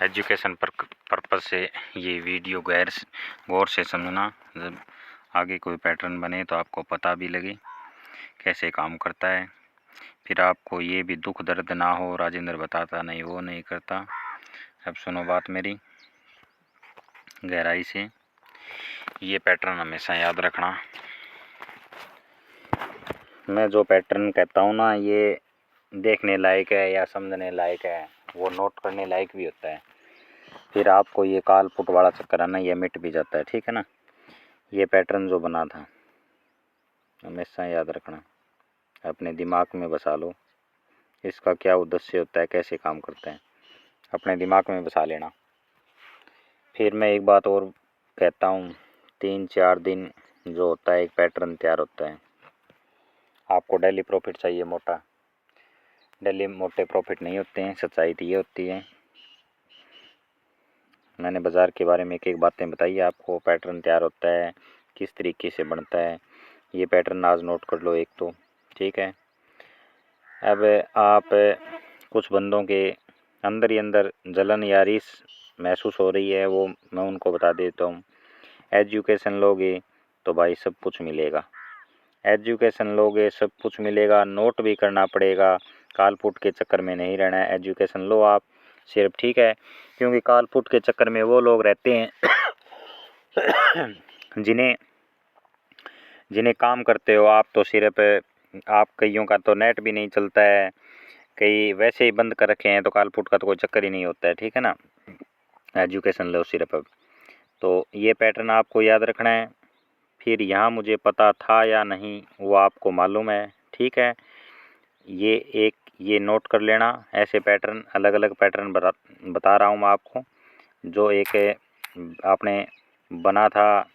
Education purpose से ये video गौर से समझना। जब आगे कोई पैटर्न बने तो आपको पता भी लगे कैसे काम करता है, फिर आपको ये भी दुख दर्द ना हो राजेंद्र बताता नहीं वो नहीं करता। अब सुनो बात मेरी गहराई से। ये पैटर्न हमेशा याद रखना। मैं जो पैटर्न कहता हूँ ना, ये देखने लायक है या समझने लायक है, वो नोट करने लायक भी होता है। फिर आपको ये काल पुट वाला चक्कर है ना, ये मिट भी जाता है। ठीक है ना। ये पैटर्न जो बना था हमेशा याद रखना, अपने दिमाग में बसा लो। इसका क्या उद्देश्य होता है, कैसे काम करता है, अपने दिमाग में बसा लेना। फिर मैं एक बात और कहता हूँ, 3-4 दिन जो होता है एक पैटर्न तैयार होता है। आपको डेली प्रॉफिट चाहिए मोटा, डेली मोटे प्रॉफिट नहीं होते हैं। सच्चाई तो ये होती है। मैंने बाज़ार के बारे में एक बातें बताई है आपको। पैटर्न तैयार होता है किस तरीके से बनता है, ये पैटर्न आज नोट कर लो एक तो। ठीक है। अब आप कुछ बंदों के अंदर ही अंदर जलन या रीस महसूस हो रही है, वो मैं उनको बता देता हूँ। एजुकेशन लोगे तो भाई सब कुछ मिलेगा। एजुकेशन लोगे सब कुछ मिलेगा, नोट भी करना पड़ेगा। कालपुट के चक्कर में नहीं रहना है। एजुकेशन लो आप सिर्फ। ठीक है। क्योंकि कालपुट के चक्कर में वो लोग रहते हैं जिन्हें काम करते हो आप तो सिर्फ आप कईयों का तो नेट भी नहीं चलता है, कई वैसे ही बंद कर रखे हैं, तो कालपुट का तो कोई चक्कर ही नहीं होता है। ठीक है ना। एजुकेशन लो सिर्फ। अब तो ये पैटर्न आपको याद रखना है। फिर यहाँ मुझे पता था या नहीं वो आपको मालूम है। ठीक है। ये नोट कर लेना। ऐसे पैटर्न अलग अलग पैटर्न बता रहा हूँ मैं आपको। जो एक आपने बना था,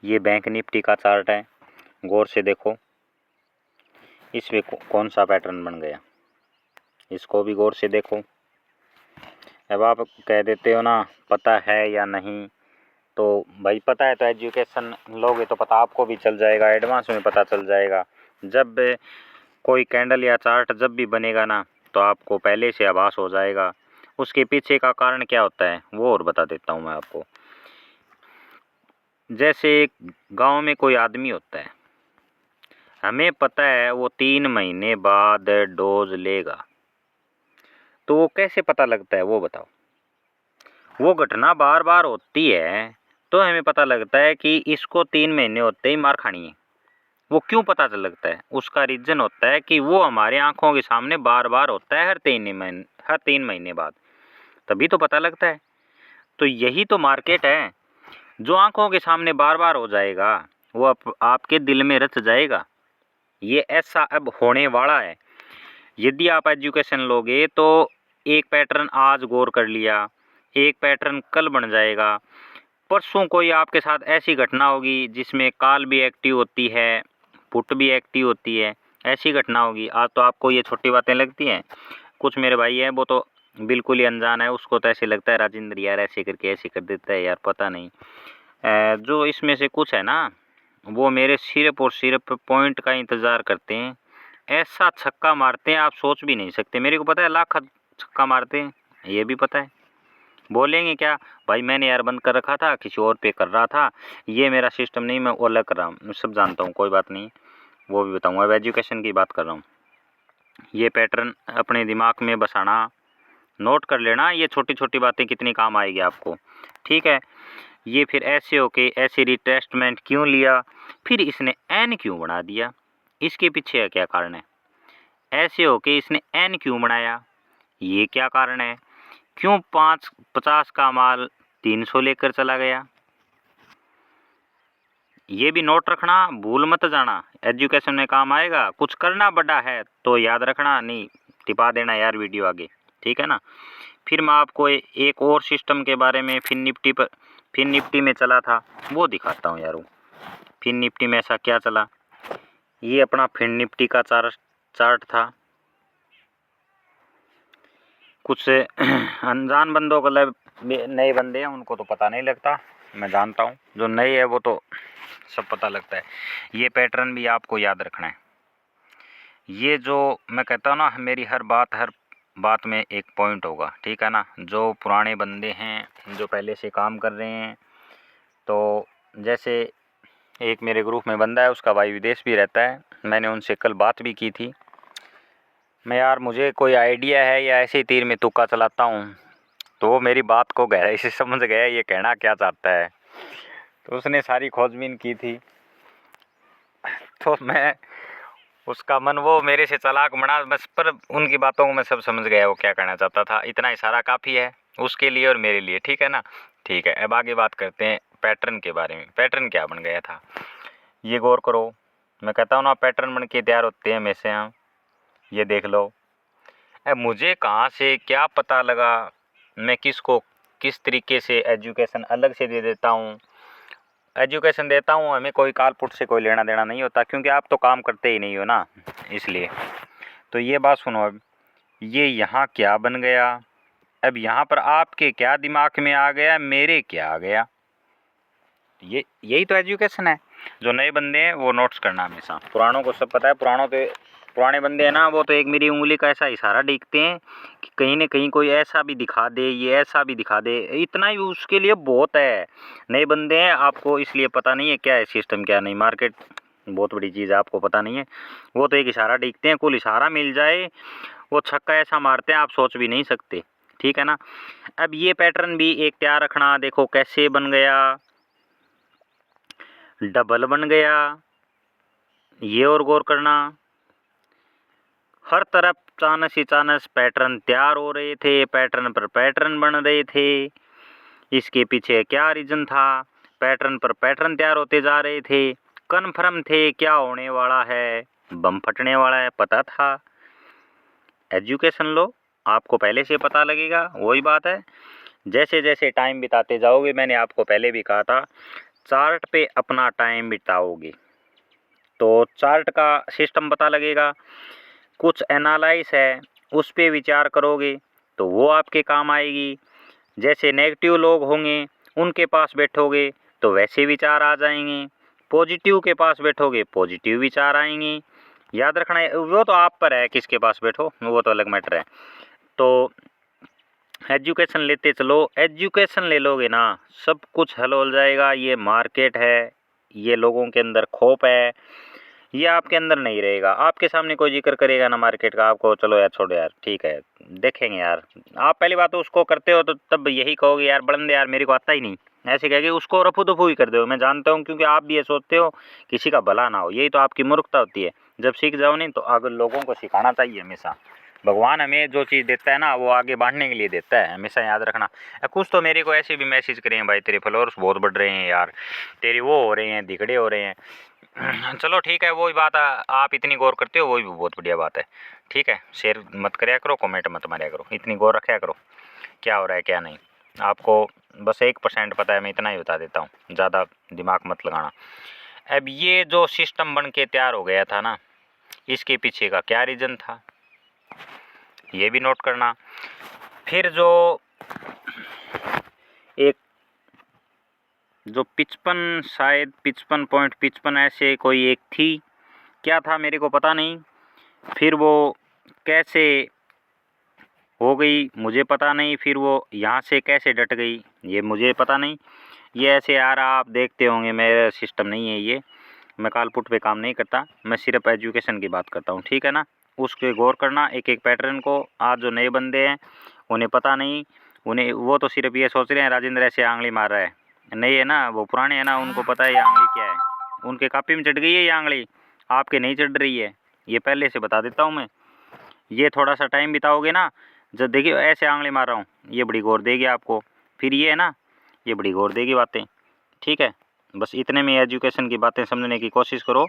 ये बैंक निफ्टी का चार्ट है, गौर से देखो इसमें कौन सा पैटर्न बन गया, इसको भी गौर से देखो। अब आप कह देते हो ना पता है या नहीं, तो भाई पता है तो एजुकेशन लोगे तो पता आपको भी चल जाएगा, एडवांस में पता चल जाएगा। जब कोई कैंडल या चार्ट जब भी बनेगा ना, तो आपको पहले से आभास हो जाएगा। उसके पीछे का कारण क्या होता है वो और बता देता हूँ मैं आपको। जैसे एक गांव में कोई आदमी होता है, हमें पता है वो 3 महीने बाद डोज लेगा, तो वो कैसे पता लगता है वो बताओ। वो घटना बार बार होती है तो हमें पता लगता है कि इसको 3 महीने होते ही मार खानी है। वो क्यों पता चल लगता है, उसका रीज़न होता है कि वो हमारे आंखों के सामने बार बार होता है हर 3 महीने बाद, तभी तो पता लगता है। तो यही तो मार्केट है, जो आंखों के सामने बार बार हो जाएगा वो आपके दिल में रच जाएगा। ये ऐसा अब होने वाला है। यदि आप एजुकेशन लोगे तो एक पैटर्न आज गौर कर लिया, एक पैटर्न कल बन जाएगा। परसों कोई आपके साथ ऐसी घटना होगी जिसमें काल भी एक्टिव होती है, पुट भी एक्टिव होती है, ऐसी घटना होगी। आज तो आपको ये छोटी बातें लगती हैं। कुछ मेरे भाई हैं वो तो बिल्कुल ही अनजान है, उसको तो ऐसे लगता है राजेंद्र यार ऐसे करके ऐसे कर देता है यार, पता नहीं। जो इसमें से कुछ है ना, वो मेरे सिर्फ और सिर्फ पॉइंट का इंतज़ार करते हैं। ऐसा छक्का मारते हैं आप सोच भी नहीं सकते। मेरे को पता है लाख छक्का मारते हैं, ये भी पता है। बोलेंगे क्या भाई मैंने यार बंद कर रखा था, किसी और पे कर रहा था, ये मेरा सिस्टम नहीं, मैं वो अलग कर रहा हूँ। मैं सब जानता हूँ, कोई बात नहीं, वो भी बताऊँगा। अब एजुकेशन की बात कर रहा हूँ। ये पैटर्न अपने दिमाग में बसाना, नोट कर लेना। ये छोटी छोटी बातें कितनी काम आएगी आपको। ठीक है। ये फिर ऐसे होके ऐसे रिट्रेसमेंट क्यों लिया, फिर इसने एन क्यों बना दिया, इसके पीछे क्या कारण है। ऐसे होके इसने एन क्यों बनाया, ये क्या कारण है। क्यों 50 का माल 300 लेकर चला गया, ये भी नोट रखना, भूल मत जाना। एजुकेशन में काम आएगा। कुछ करना बड़ा है तो याद रखना, नहीं टिपा देना यार वीडियो आगे। ठीक है ना। फिर मैं आपको एक और सिस्टम के बारे में फिन निफ्टी में चला था वो दिखाता हूँ यार। फिन निफ्टी में ऐसा क्या चला, ये अपना फिन निफ्टी का चार्ट था। कुछ अनजान बंदों को, नए बंदे हैं उनको तो पता नहीं लगता, मैं जानता हूँ। जो नए है वो तो सब पता लगता है। ये पैटर्न भी आपको याद रखना है। ये जो मैं कहता हूँ ना, मेरी हर बात हर बात में एक पॉइंट होगा, ठीक है ना। जो पुराने बंदे हैं जो पहले से काम कर रहे हैं, तो जैसे एक मेरे ग्रुप में बंदा है, उसका भाई विदेश भी रहता है, मैंने उनसे कल बात भी की थी। मैं यार मुझे कोई आइडिया है या ऐसे ही तीर में तुक्का चलाता हूँ, तो वो मेरी बात को गहराई से समझ गया ये कहना क्या चाहता है। तो उसने सारी खोजबीन की थी, तो मैं उसका मन वो मेरे से चालाक बना बस, पर उनकी बातों को मैं सब समझ गया वो क्या कहना चाहता था। इतना इशारा काफ़ी है उसके लिए और मेरे लिए, ठीक है ना। ठीक है, अब आगे बात करते हैं पैटर्न के बारे में। पैटर्न क्या बन गया था ये गौर करो। मैं कहता हूँ ना पैटर्न बन के तैयार होते हैं हमेशा हम, ये देख लो। अब मुझे कहाँ से क्या पता लगा, मैं किसको किस तरीके से एजुकेशन अलग से दे देता हूँ। एजुकेशन देता हूँ, हमें कोई कालपुट से कोई लेना देना नहीं होता, क्योंकि आप तो काम करते ही नहीं हो ना, इसलिए। तो ये बात सुनो, अब ये यहाँ क्या बन गया, अब यहाँ पर आपके क्या दिमाग में आ गया, मेरे क्या आ गया, ये यही तो एजुकेशन है। जो नए बंदे हैं वो नोट्स करना हमेशा, पुरानों को सब पता है। पुराने बंदे हैं ना, वो तो एक मेरी उंगली का ऐसा इशारा देखते हैं कि कहीं ना कहीं कोई ऐसा भी दिखा दे, ये ऐसा भी दिखा दे, इतना ही उसके लिए बहुत है। नए बंदे हैं, आपको इसलिए पता नहीं है क्या है सिस्टम क्या नहीं, मार्केट बहुत बड़ी चीज़ है, आपको पता नहीं है। वो तो एक इशारा देखते हैं, कुल इशारा मिल जाए वो छक्का ऐसा मारते हैं आप सोच भी नहीं सकते, ठीक है ना। अब ये पैटर्न भी एक तैयार रखना, देखो कैसे बन गया, डबल बन गया, ये और गौर करना। हर तरफ चानस ही चानस पैटर्न तैयार हो रहे थे, पैटर्न पर पैटर्न बन रहे थे। इसके पीछे क्या रीज़न था, पैटर्न पर पैटर्न तैयार होते जा रहे थे, कन्फर्म थे क्या होने वाला है, बम फटने वाला है, पता था। एजुकेशन लो, आपको पहले से पता लगेगा, वही बात है। जैसे जैसे टाइम बिताते जाओगे, मैंने आपको पहले भी कहा था, चार्ट पे अपना टाइम बिताओगे तो चार्ट का सिस्टम पता लगेगा, कुछ एनालाइज है उस पे विचार करोगे तो वो आपके काम आएगी। जैसे नेगेटिव लोग होंगे उनके पास बैठोगे तो वैसे विचार आ जाएंगे, पॉजिटिव के पास बैठोगे पॉजिटिव विचार आएंगे। याद रखना है, वो तो आप पर है किसके पास बैठो, वो तो अलग मैटर है। तो एजुकेशन लेते चलो, एजुकेशन ले लोगे ना सब कुछ हल हो जाएगा। ये मार्केट है, ये लोगों के अंदर खौफ है, ये आपके अंदर नहीं रहेगा। आपके सामने कोई जिक्र करेगा ना मार्केट का, आपको चलो यार छोड़ो यार, ठीक है देखेंगे यार, आप पहली बात तो उसको करते हो तो तब यही कहोगे यार बड़ंदे यार मेरे को आता ही नहीं, ऐसे कह के उसको रफू दफू ही कर दो। मैं जानता हूँ, क्योंकि आप भी ये सोचते हो किसी का भला ना हो, यही तो आपकी मूर्खता होती है। जब सीख जाओ नहीं तो आगे लोगों को सिखाना चाहिए हमेशा। भगवान हमें जो चीज़ देता है ना वो आगे बांटने के लिए देता है, हमेशा याद रखना। कुछ तो मेरे को ऐसे भी मैसेज करें, भाई तेरे फॉलोअर्स बहुत बढ़ रहे हैं यार, तेरे वो हो रहे हैं, दिखड़े हो रहे हैं। चलो ठीक है, वही बात आप इतनी गौर करते हो वही भी बहुत बढ़िया बात है, ठीक है। शेयर मत कराया करो, कमेंट मत मारा करो, इतनी गौर रखा करो क्या हो रहा है क्या नहीं। आपको बस 1% पता है, मैं इतना ही बता देता हूँ, ज़्यादा दिमाग मत लगाना। अब ये जो सिस्टम बन के तैयार हो गया था ना, इसके पीछे का क्या रीज़न था ये भी नोट करना। फिर जो एक जो 55 शायद 55.55 ऐसे कोई एक थी, क्या था मेरे को पता नहीं, फिर वो कैसे हो गई मुझे पता नहीं, फिर वो यहाँ से कैसे डट गई ये मुझे पता नहीं। ये ऐसे यार आप देखते होंगे, मेरा सिस्टम नहीं है ये, मैं कालपुट पे काम नहीं करता, मैं सिर्फ एजुकेशन की बात करता हूँ, ठीक है ना। उसके गौर करना एक एक पैटर्न को। आज जो नए बंदे हैं उन्हें पता नहीं, उन्हें वो तो सिर्फ ये सोच रहे हैं राजेंद्र ऐसे आंगली मार रहा है, नहीं है ना, वो पुराने हैं ना, उनको पता है ये आंगली क्या है, उनके कापी में चढ़ गई है ये आंगली, आपके नहीं चढ़ रही है, ये पहले से बता देता हूँ मैं। ये थोड़ा सा टाइम बिताओगे ना, जब देखिए ऐसे आंगली मार रहा हूँ, ये बड़ी गौर देगी आपको, फिर ये है ना ये बड़ी गौर देगी बातें, ठीक है। बस इतने में एजुकेशन की बातें समझने की कोशिश करो।